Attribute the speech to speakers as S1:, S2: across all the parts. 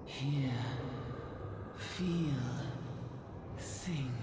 S1: Hear, feel, think.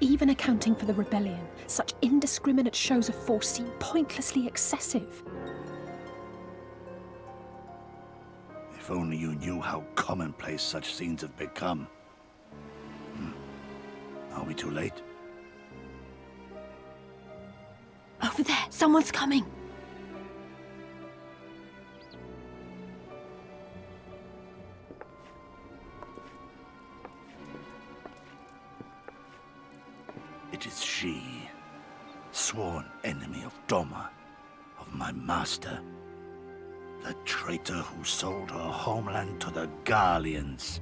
S2: even accounting for the rebellion, such indiscriminate shows of force seem pointlessly excessive.
S3: If only you knew how commonplace such scenes have become. Are we too late?
S4: Over there, someone's coming.
S3: It is she, sworn enemy of Doma, of my master. The traitor who sold her homeland to the Garleans.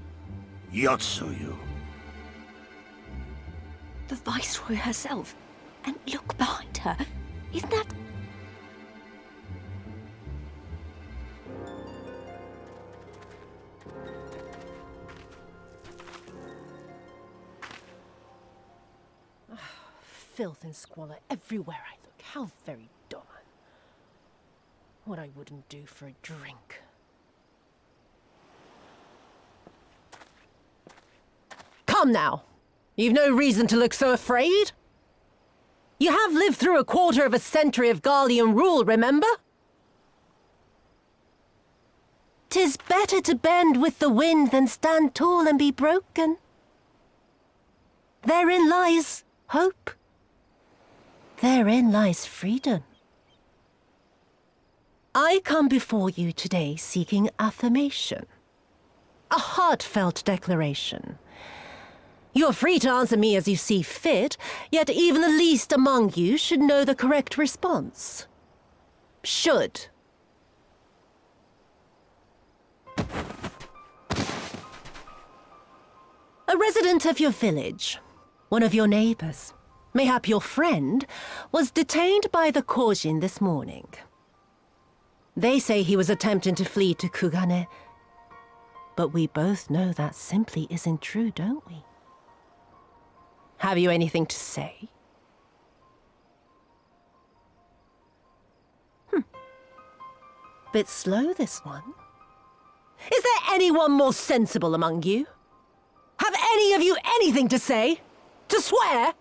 S3: Yotsuyu.
S4: The Viceroy herself. And look behind her. Isn't that...
S5: Filth and squalor everywhere I look. How very Doma. What I wouldn't do for a drink. Come now. You've no reason to look so afraid. You have lived through a quarter of a century of Garlean rule, remember? 'Tis better to bend with the wind than stand tall and be broken. Therein lies hope. Therein lies freedom. I come before you today seeking affirmation. A heartfelt declaration. You are free to answer me as you see fit, yet even the least among you should know the correct response. Should. A resident of your village, one of your neighbors, mayhap your friend, was detained by the Kojin this morning. They say he was attempting to flee to Kugane, but we both know that simply isn't true, don't we? Have you anything to say? Bit slow, this one. Is there anyone more sensible among you? Have any of you anything to say? To swear?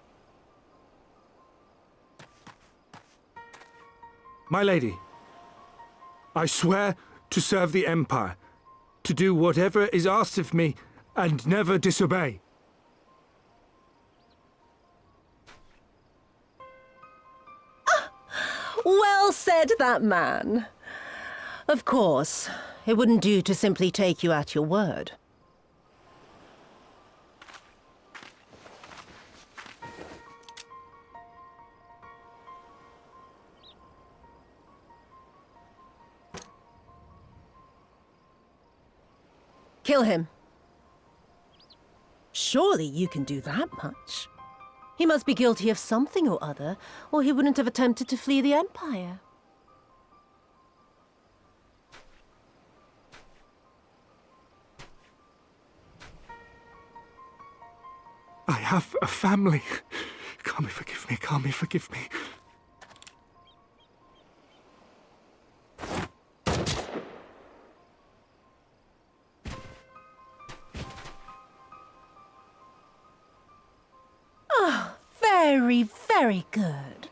S6: My lady, I swear to serve the Empire, to do whatever is asked of me, and never disobey.
S5: Well said, that man. Of course, it wouldn't do to simply take you at your word. Kill him. Surely you can do that much. He must be guilty of something or other, or he wouldn't have attempted to flee the Empire.
S6: I have a family. Kami, forgive me. Kami, forgive me.
S5: Very, very good.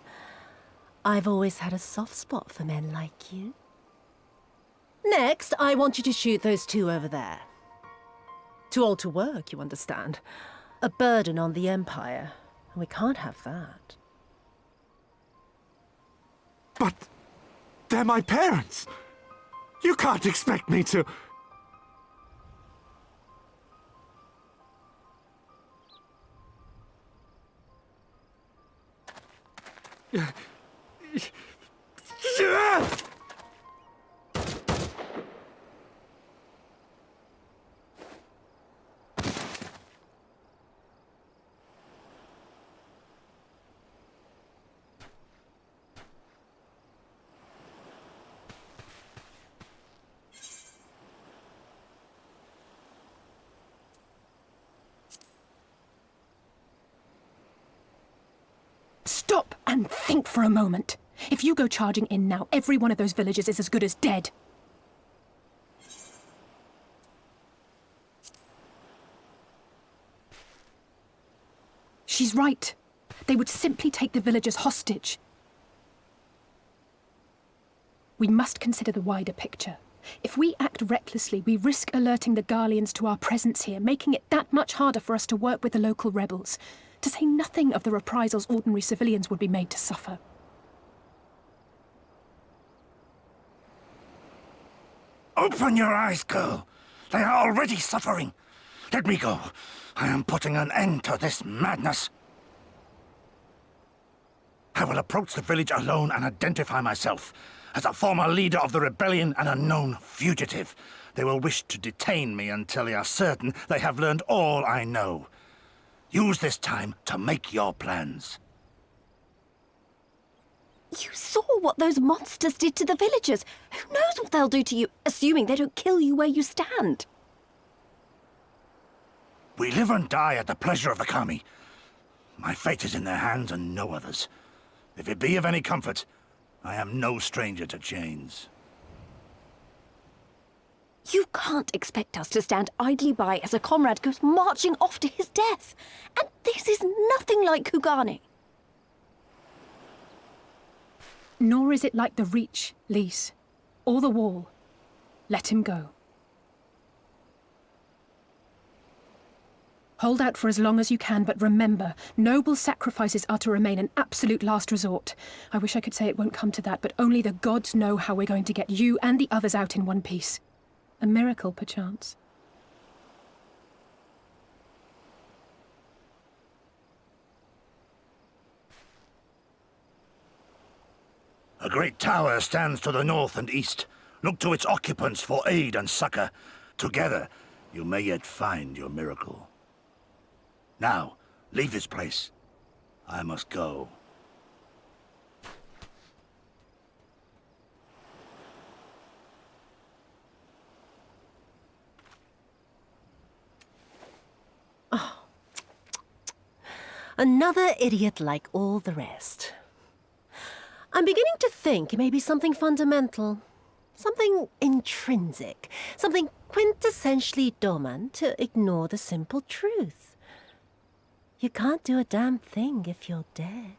S5: I've always had a soft spot for men like you. Next, I want you to shoot those two over there. Too old to work, you understand. A burden on the Empire. And we can't have that.
S6: But they're my parents. You can't expect me to...
S2: Stop and think for a moment. If you go charging in now, every one of those villagers is as good as dead. She's right. They would simply take the villagers hostage. We must consider the wider picture. If we act recklessly, we risk alerting the Garleans to our presence here, making it that much harder for us to work with the local rebels. To say nothing of the reprisals ordinary civilians would be made to suffer.
S3: Open your eyes, girl. They are already suffering. Let me go. I am putting an end to this madness. I will approach the village alone and identify myself. As a former leader of the rebellion and a known fugitive, they will wish to detain me until they are certain they have learned all I know. Use this time to make your plans.
S4: You saw what those monsters did to the villagers. Who knows what they'll do to you, assuming they don't kill you where you stand?
S3: We live and die at the pleasure of the Kami. My fate is in their hands and no others. If it be of any comfort, I am no stranger to chains.
S4: You can't expect us to stand idly by as a comrade goes marching off to his death. And this is nothing like Kugane.
S2: Nor is it like the Reach, Lise, or the Wall. Let him go. Hold out for as long as you can, but remember, noble sacrifices are to remain an absolute last resort. I wish I could say it won't come to that, but only the gods know how we're going to get you and the others out in one piece. A miracle, perchance.
S3: A great tower stands to the north and east. Look to its occupants for aid and succor. Together, you may yet find your miracle. Now, leave this place. I must go.
S5: Another idiot like all the rest. I'm beginning to think it may be something fundamental. Something intrinsic. Something quintessentially Doman to ignore the simple truth. You can't do a damn thing if you're dead.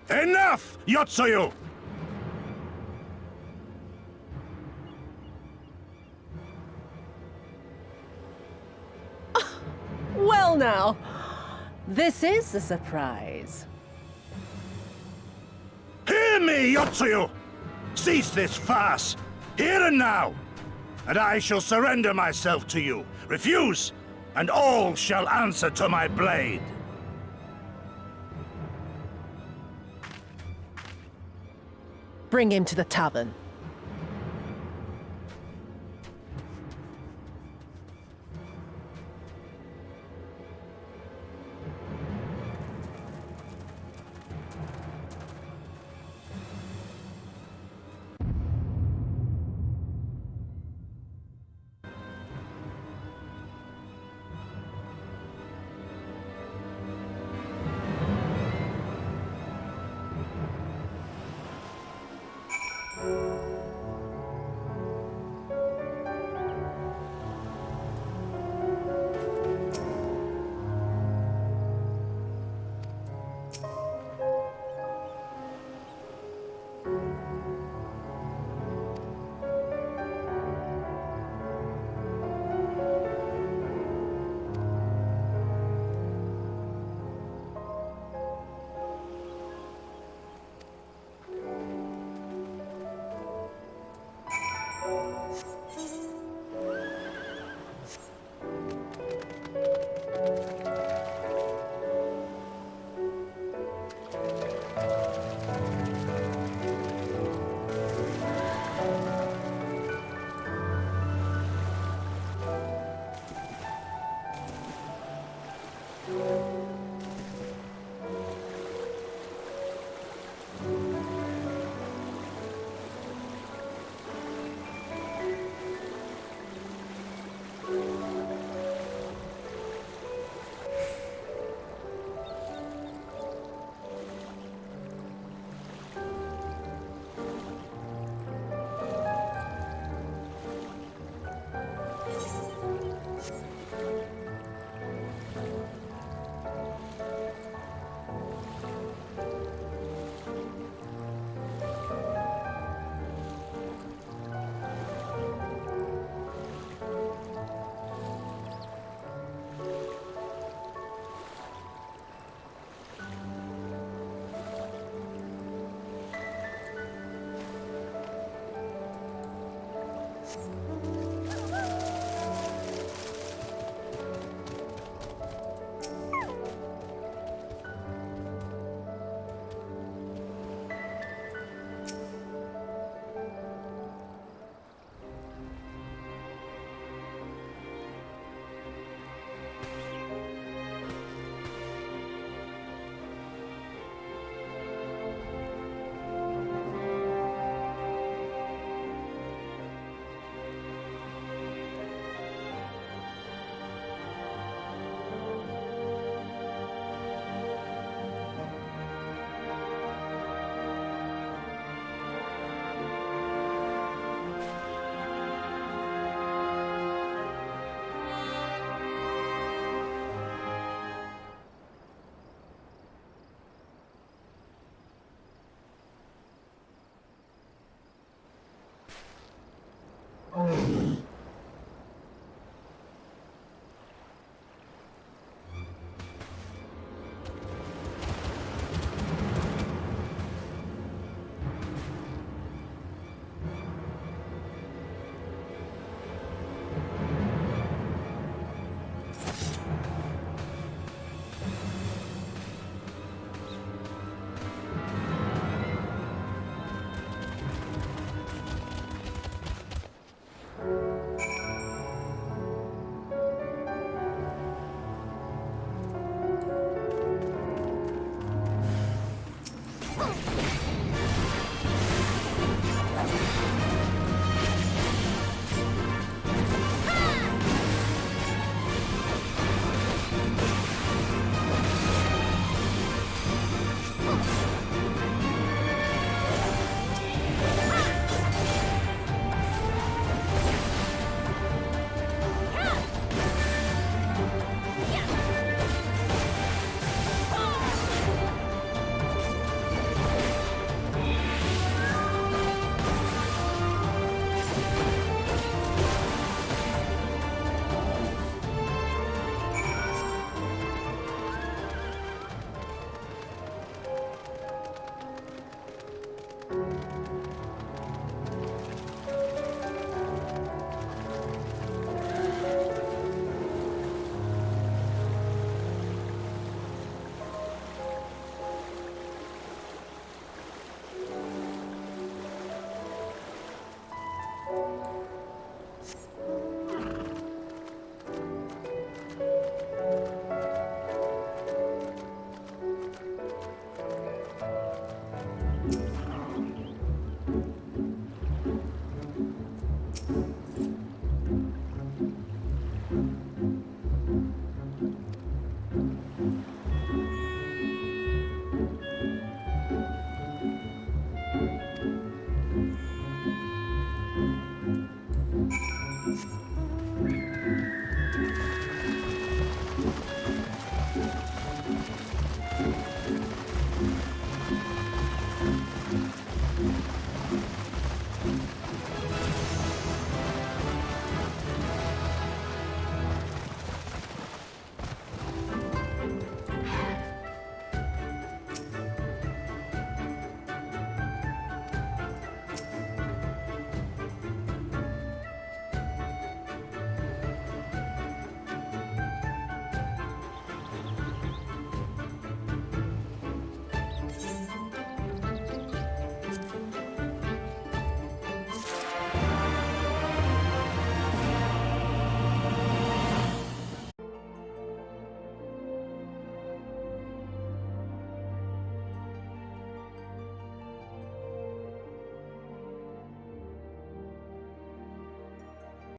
S3: Enough, Yotsuyu!
S5: Well now, this is a surprise.
S3: Hear me, Yotsuyu! Cease this farce, here and now, and I shall surrender myself to you. Refuse, and all shall answer to my blade.
S5: Bring him to the tavern.